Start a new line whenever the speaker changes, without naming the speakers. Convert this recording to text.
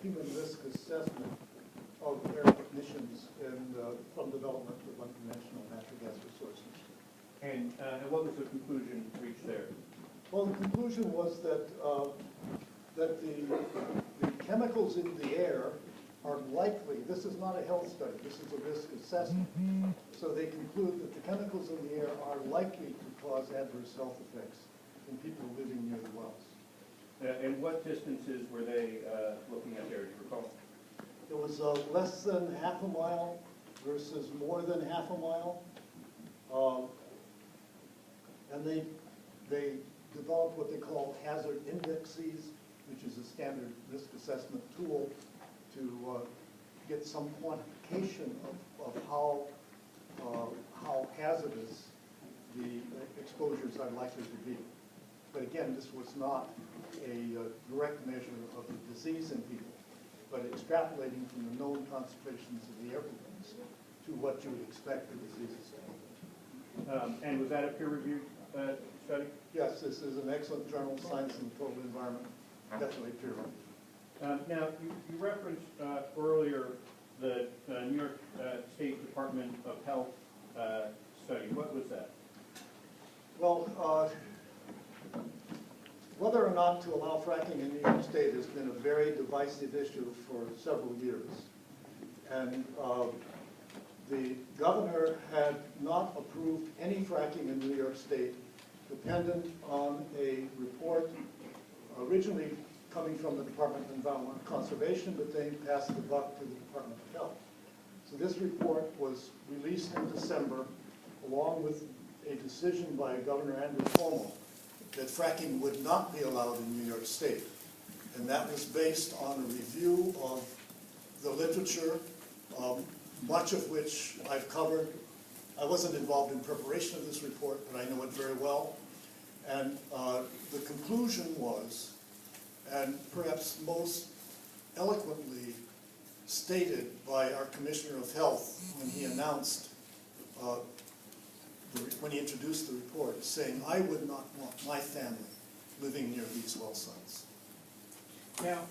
human risk assessment of air emissions from development of unconventional natural gas resources.
And what was the conclusion reached there?
Well, the conclusion was that that the chemicals in the air are likely, this is not a health study, this is a risk assessment. So they conclude that the chemicals in the air are likely to cause adverse health effects in people living near the wells.
And what distances were they looking at there, do you recall?
It was less than half a mile versus more than half a mile. And they developed what they call hazard indexes, which is a standard risk assessment tool to get some quantification of how hazardous the exposures are likely to be. But again, this was not a direct measure of the disease in people, but extrapolating from the known concentrations of the air pollutants to what you would expect the diseases to be.
And was that a peer-reviewed study?
Yes, this is an excellent journal, Science and the Total Environment, definitely peer-reviewed.
Now, you referenced earlier the New York State Department of Health study. What was that?
Well, whether or not to allow fracking in New York State has been a very divisive issue for several years. And the governor had not approved any fracking in New York State, dependent on a report originally coming from the Department of Environmental Conservation, but then passed the buck to the Department of Health. So this report was released in December, along with a decision by Governor Andrew Cuomo that fracking would not be allowed in New York State. And that was based on a review of the literature, much of which I've covered. I wasn't involved in preparation of this report, but I know it very well. And the conclusion was, and perhaps most eloquently stated by our Commissioner of Health when he announced, when he introduced the report, saying, I would not want my family living near these well sites.
Now,